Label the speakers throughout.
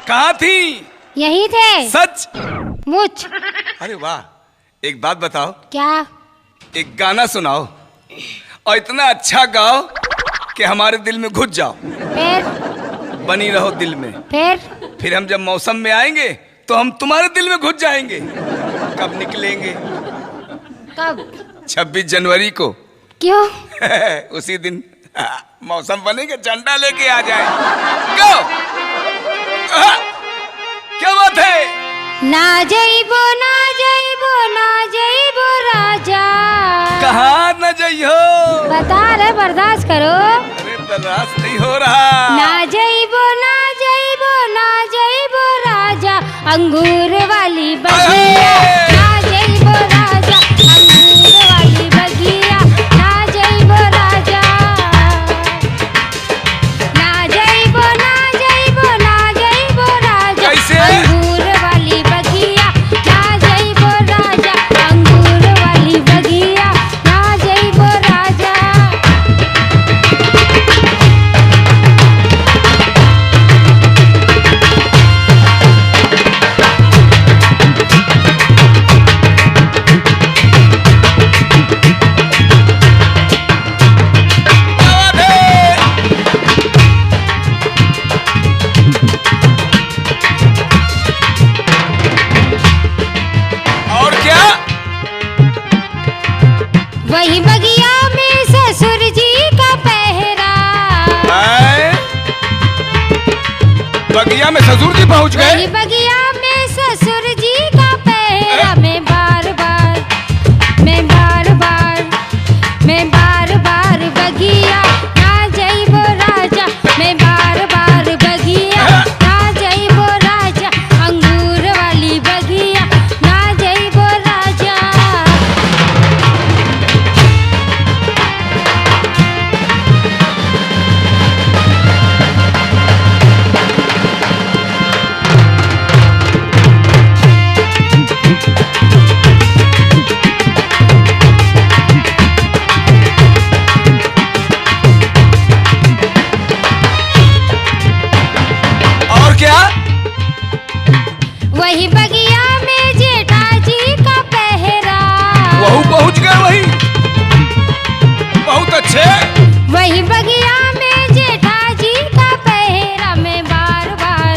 Speaker 1: कहाँ थी?
Speaker 2: यही थे।
Speaker 1: सच?
Speaker 2: मुझ।
Speaker 1: अरे वाह, एक बात बताओ।
Speaker 2: क्या?
Speaker 1: एक गाना सुनाओ और इतना अच्छा गाओ कि हमारे दिल में घुस जाओ।
Speaker 2: फिर?
Speaker 1: बनी रहो दिल में।
Speaker 2: फिर
Speaker 1: हम जब मौसम में आएंगे तो हम तुम्हारे दिल में घुस जाएंगे। कब निकलेंगे?
Speaker 2: कब?
Speaker 1: 26 जनवरी को।
Speaker 2: क्यों?
Speaker 1: उसी दिन मौसम बनेगा, झंडा लेके आ जाए। गो! क्या बात है?
Speaker 2: ना जइबो ना जइबो ना जइबो राजा।
Speaker 1: कहाँ न जइहो?
Speaker 2: बता रहे, बर्दाश्त करो।
Speaker 1: अरे बर्दाश्त नहीं हो रहा।
Speaker 2: ना जइबो ना जइबो ना जइबो राजा, अंगूर वाली बगिया। ना जइबो राजा, अंगूर वाली बगिया। ना जइबो राजा, ना जइबो ना जइबो ना जइबो राजा।
Speaker 1: कैसे?
Speaker 2: अंगूर वाली बगिया। ना जइबो राजा, अंगूर वाली बगिया। ना जइबो राजा।
Speaker 1: और क्या?
Speaker 2: वही बगिया में ससुर जी का पहरा।
Speaker 1: आए? बगिया में ससुर जी पहुंच
Speaker 2: वही
Speaker 1: गए।
Speaker 2: बगिया में ससुर जी का पहरा। मैं बार बार बगिया। ना जइबो राजा, मैं बार बार बगिया। ना जइबो राजा, अंगूर वाली बगिया। ना जइबो राजा।
Speaker 1: और क्या?
Speaker 2: वही बगिया में जेठा जी का पहरा।
Speaker 1: वहू पहुंच गए वही। बहुत अच्छे।
Speaker 2: वही बगिया में जेठा जी का पहरा। मैं बार बार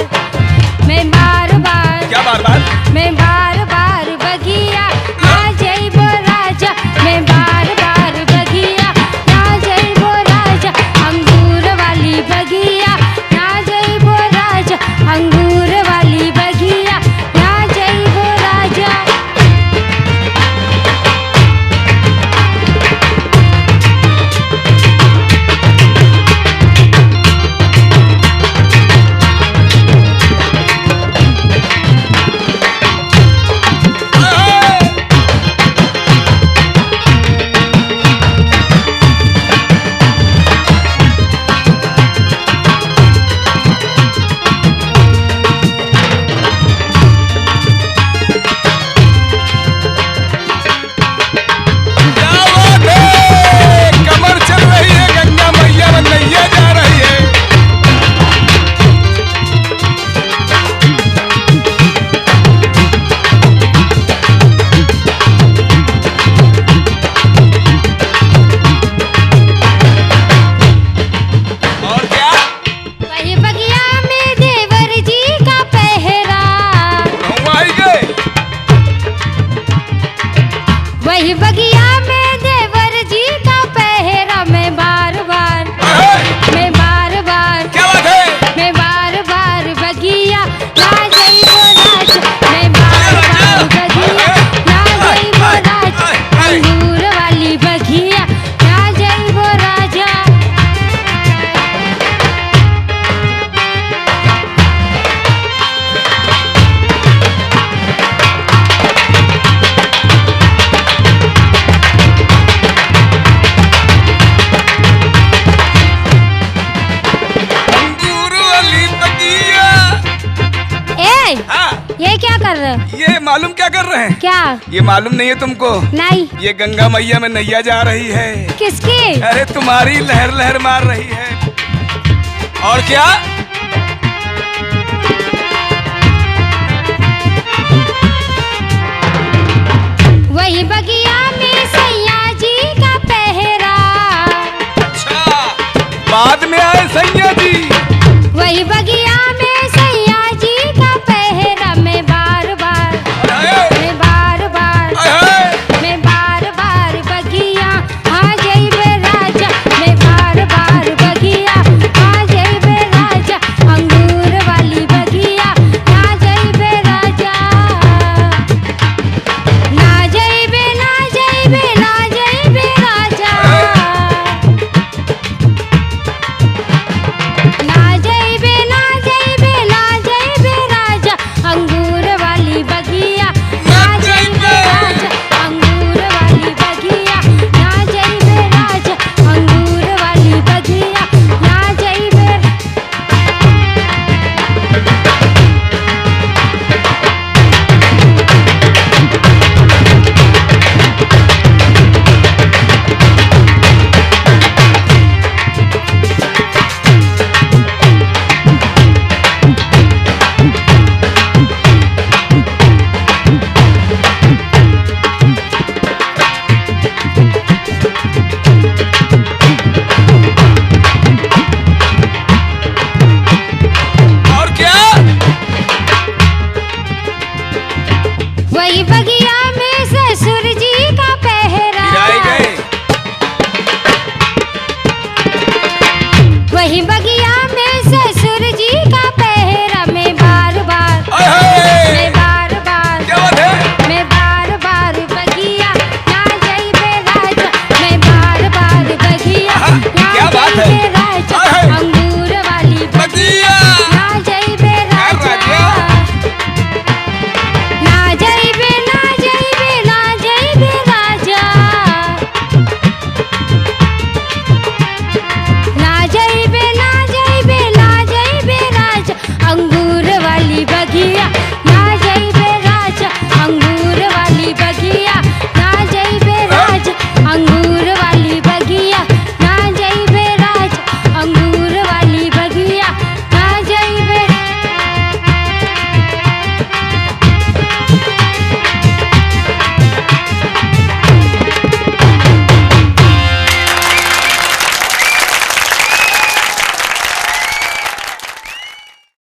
Speaker 1: क्या बार बार?
Speaker 2: बगिया। ना जइबो राजा, मैं बार बगिया। ना जइबो राजा, अंगूर वाली बगिया। ना जइबो राजा, अंगूर वाली बगिया। ना जइबो राजा।
Speaker 1: क्या बात है? कमर चल रही है, गंगा मैया में नैया जा रही है। और क्या?
Speaker 2: वही बगिया में देवर जी का पहरा।
Speaker 1: हम आई गए।
Speaker 2: वही बगिया में देवर जी का पहरा। मैं बार बार
Speaker 1: क्या बात है?
Speaker 2: बगिया। ना जइबो राजा, मैं बार बगिया। ना जइबो राजा, अंगूर वाली बगिया। ना जइबो राजा।
Speaker 1: अंगूर वाली बगिया।
Speaker 2: ए,
Speaker 1: हाँ,
Speaker 2: ये क्या कर रहे हो?
Speaker 1: ये मालूम क्या कर रहे हैं?
Speaker 2: क्या?
Speaker 1: ये मालूम नहीं है तुमको?
Speaker 2: नहीं।
Speaker 1: ये गंगा मैया में नैया जा रही है।
Speaker 2: किसकी?
Speaker 1: अरे तुम्हारी लहर लहर मार रही है। और क्या?